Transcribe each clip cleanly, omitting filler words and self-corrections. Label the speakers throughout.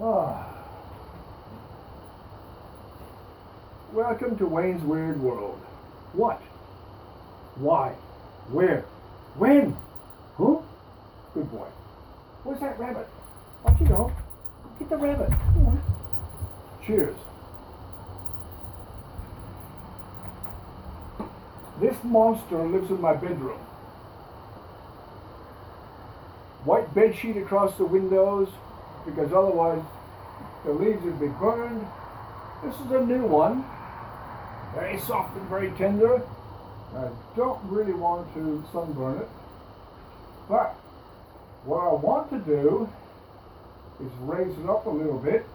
Speaker 1: Ah. Welcome to Wayne's Weird World. What? Why? Where? When? Huh? Good boy. Where's that rabbit? Off you go. Get the rabbit. Come on. Cheers. This monster lives in my bedroom. White bedsheet across the windows, because otherwise the leaves would be burned. This is a new one. Very soft and very tender. I don't really want to sunburn it. But what I want to do is raise it up a little bit.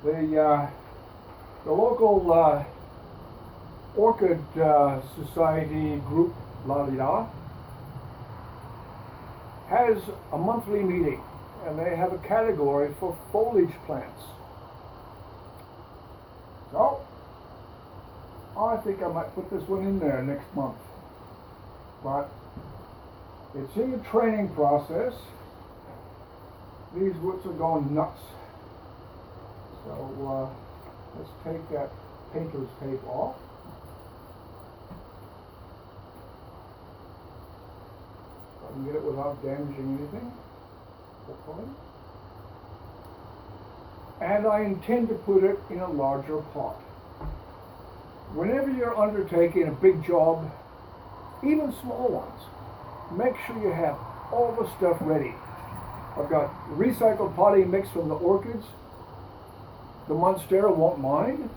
Speaker 1: The local Orchid Society group, has a monthly meeting, and they have a category for foliage plants. So, I think I might put this one in there next month. But it's in the training process. These roots are going nuts. So, let's take that painter's tape off. I can get it without damaging anything, hopefully. And I intend to put it in a larger pot. Whenever you're undertaking a big job, even small ones, make sure you have all the stuff ready. I've got recycled potting mix from the orchids. The Monstera won't mind.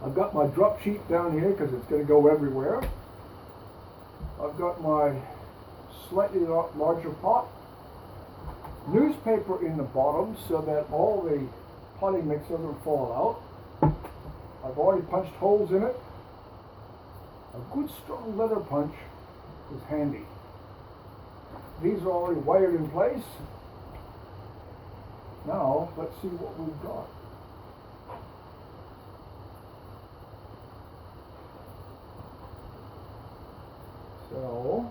Speaker 1: I've got my drop sheet down here because it's going to go everywhere. I've got my slightly larger pot. Newspaper in the bottom so that all the potting mix doesn't fall out. I've already punched holes in it. A good strong leather punch is handy. These are already wired in place. Now, let's see what we've got. So,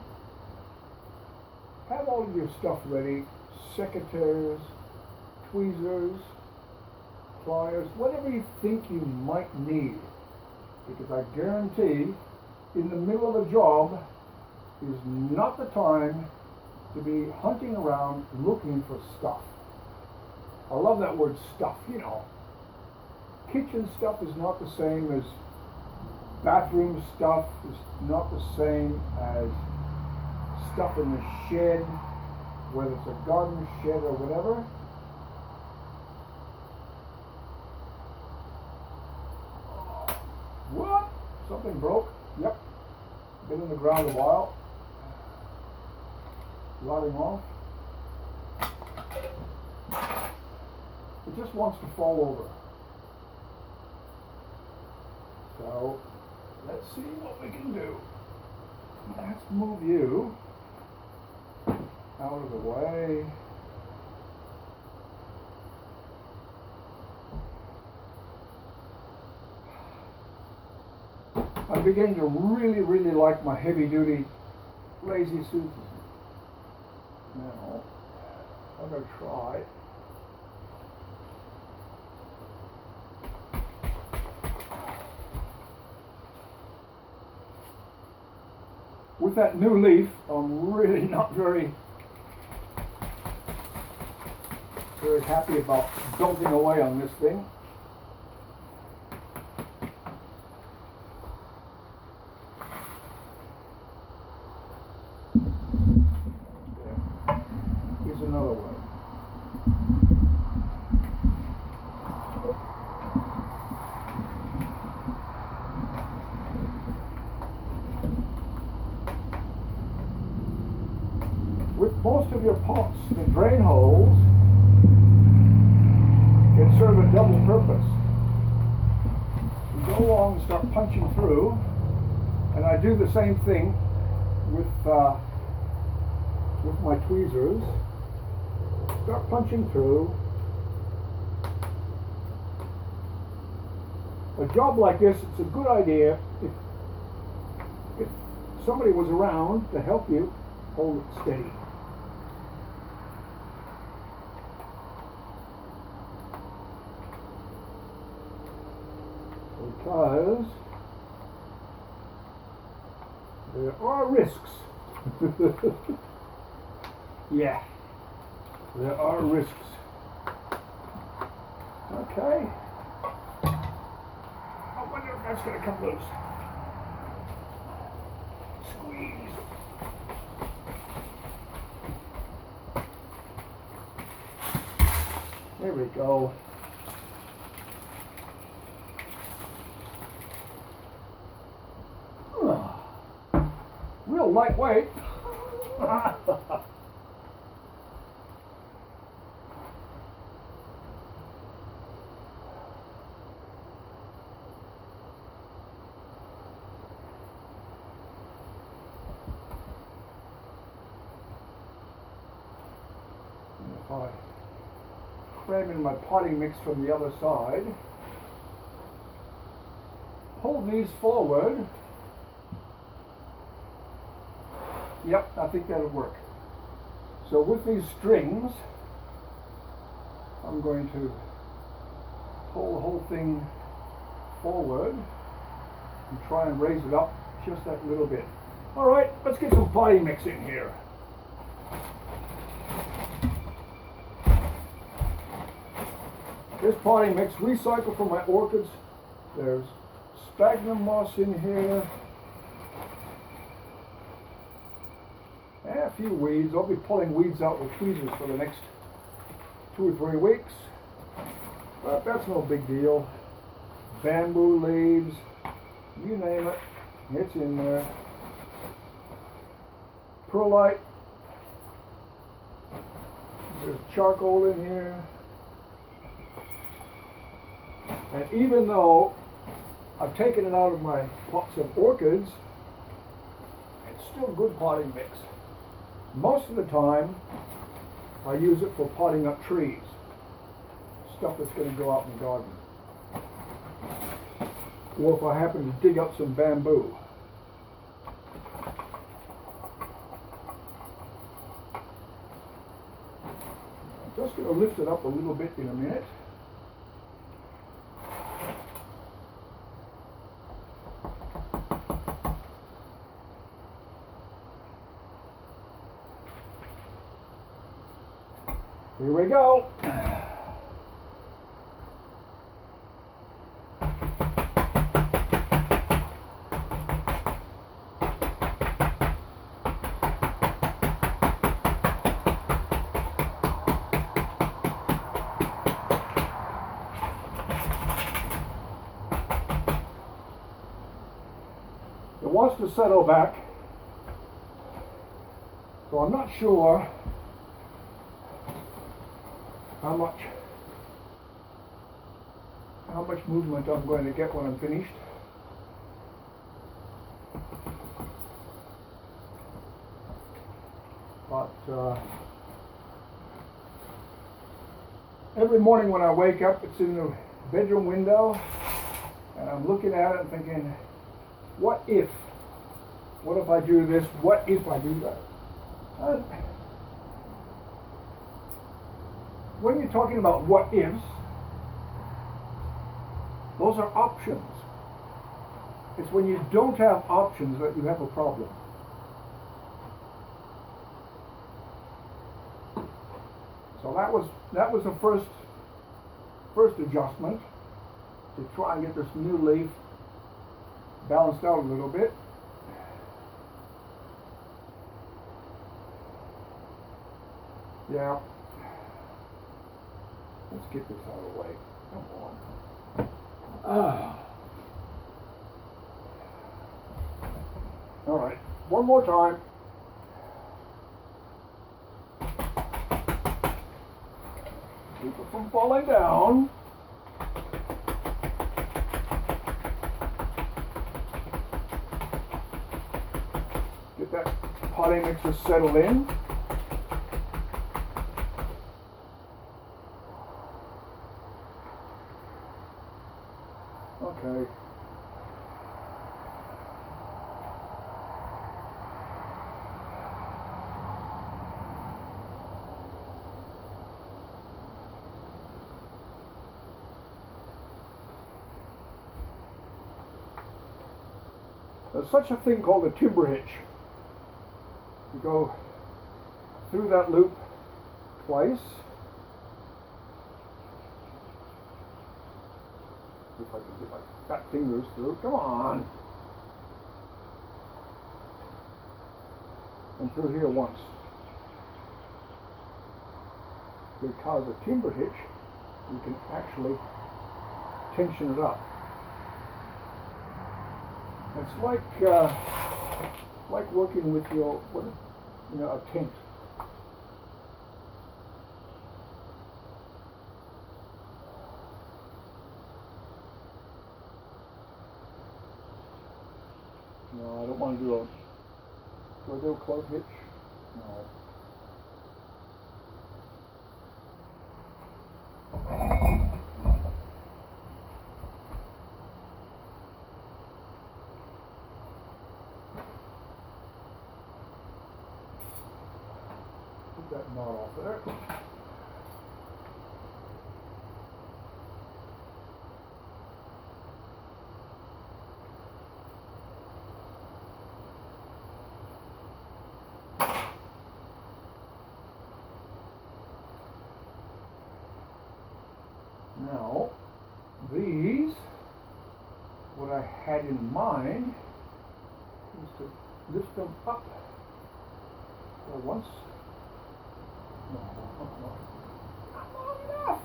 Speaker 1: have all of your stuff ready. Secateurs, tweezers, pliers, whatever you think you might need. Because I guarantee, in the middle of a job is not the time to be hunting around looking for stuff. I love that word stuff, you know. Kitchen stuff is not the same as bathroom stuff, is not the same as stuff in the shed, whether it's a garden shed or whatever. What? Something broke? Yep. Been in the ground a while. Rotting off. It just wants to fall over. So, let's see what we can do. Let's move you out of the way. I'm beginning to really like my heavy-duty lazy Susans. Now, I'm going to try. With that new leaf, I'm really not very happy about building away on this thing. Here's another one. With most of your pots, the drain holes can serve a double purpose. You go along and start punching through, and I do the same thing with my tweezers. Start punching through. A job like this, it's a good idea if somebody was around to help you hold it steady. because there are risks. Yeah, there are risks. Okay. I wonder if that's going to come loose. Squeeze. There we go. Real lightweight. If I cram in my potting mix from the other side, hold these forward. Yep, I think that'll work. So with these strings, I'm going to pull the whole thing forward and try and raise it up just that little bit. All right, let's get some potting mix in here. This potting mix, recycled from my orchids. There's sphagnum moss in here. And a few weeds. I'll be pulling weeds out with tweezers for the next 2 or 3 weeks. But that's no big deal. Bamboo leaves, you name it, it's in there. Perlite. There's charcoal in here. And even though I've taken it out of my pots of orchids, it's still good potting mix. Most of the time, I use it for potting up trees. Stuff that's going to go out in the garden. Or if I happen to dig up some bamboo. I'm just going to lift it up a little bit in a minute. Here we go. It wants to settle back, so I'm not sure how much movement I'm going to get when I'm finished. But every morning when I wake up, it's in the bedroom window, and I'm looking at it and thinking, what if? What if I do this? What if I do that? When you're talking about what ifs, those are options. It's when you don't have options that you have a problem. So that was the first adjustment to try and get this new leaf balanced out a little bit. Yeah. Let's get this out of the way. Come on. All right, one more time. Keep it from falling down. Get that potting mixer settled in. Okay. There's such a thing called a timber hitch. You go through that loop twice. If I can get my fat fingers through, come on. And through here once. Because a timber hitch, you can actually tension it up. It's like working with your, a tent. No, I don't want to do I do a clove hitch? No. Put that knot off there. Now, these, what I had in mind is to lift them up. So once, no, not long enough. Not long enough.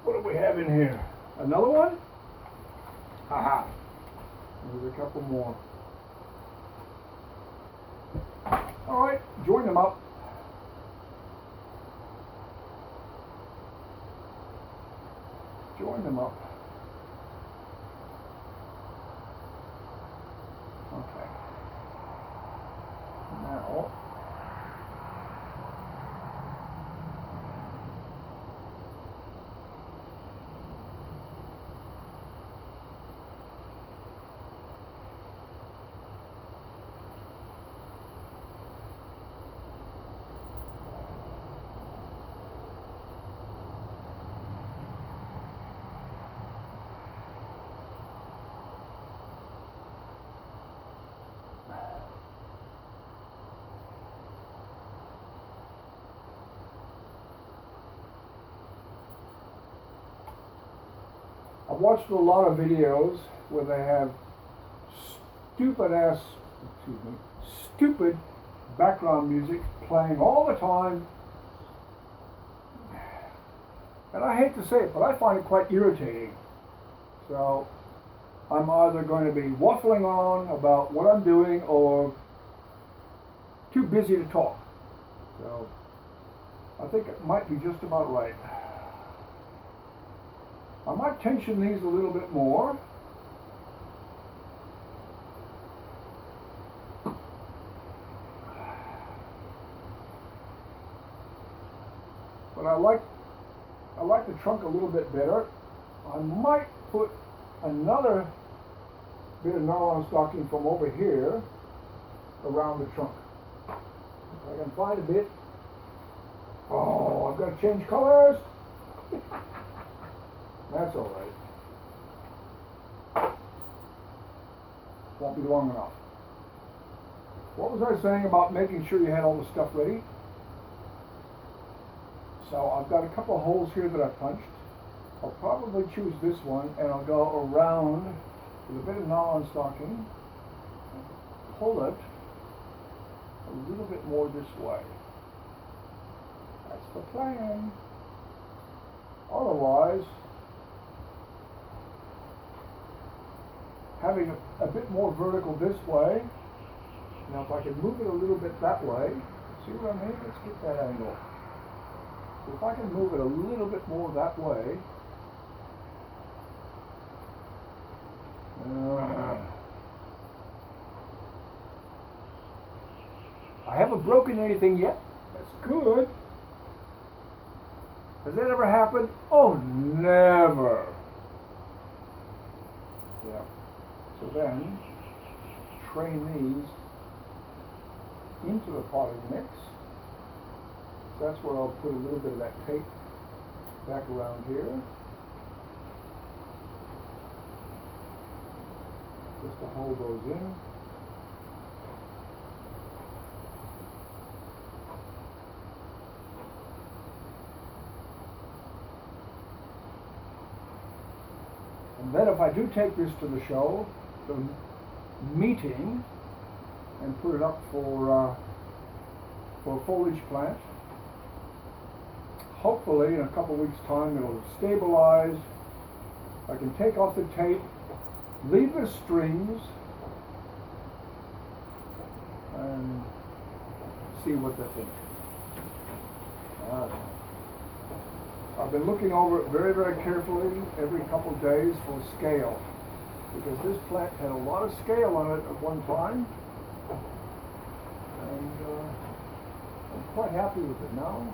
Speaker 1: What do we have in here? Another one? Haha. There's a couple more. All right, join them up. Join them up. Okay. Now, I've watched a lot of videos where they have stupid background music playing all the time. And I hate to say it, but I find it quite irritating. So I'm either going to be waffling on about what I'm doing or too busy to talk. So I think it might be just about right. I might tension these a little bit more. But I like the trunk a little bit better. I might put another bit of nylon stocking from over here around the trunk. If I can find a bit. Oh, I've got to change colors. That's all right. Won't be long enough. What was I saying about making sure you had all the stuff ready? So I've got a couple of holes here that I punched. I'll probably choose this one and I'll go around with a bit of nylon stocking, pull it a little bit more this way. That's the plan. Otherwise, having a bit more vertical this way. Now if I can move it a little bit that way, see what I mean? Let's get that angle. So if I can move it a little bit more that way, I haven't broken anything yet. That's good. Has that ever happened? Oh, never. Yeah. So then, train these into the potting mix. So that's where I'll put a little bit of that tape back around here. Just to hold those in. And then if I do take this to the show, the meeting, and put it up for a foliage plant, hopefully in a couple weeks' time it'll stabilize. I can take off the tape, leave the strings, and see what they think. I've been looking over it very, very carefully every couple of days for scale, because this plant had a lot of scale on it at one time, and I'm quite happy with it now.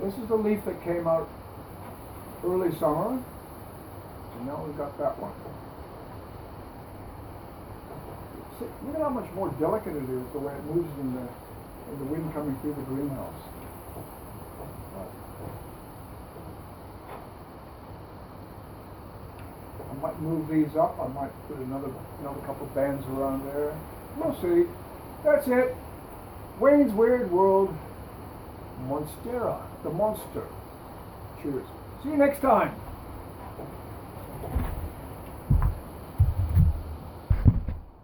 Speaker 1: This is the leaf that came out early summer, and now we've got that one. See, look at how much more delicate it is the way it moves in the wind coming through the greenhouse. I might move these up. I might put another couple bands around there. We'll see. That's it. Wayne's Weird World, Monstera, the monster. Cheers. See you next time.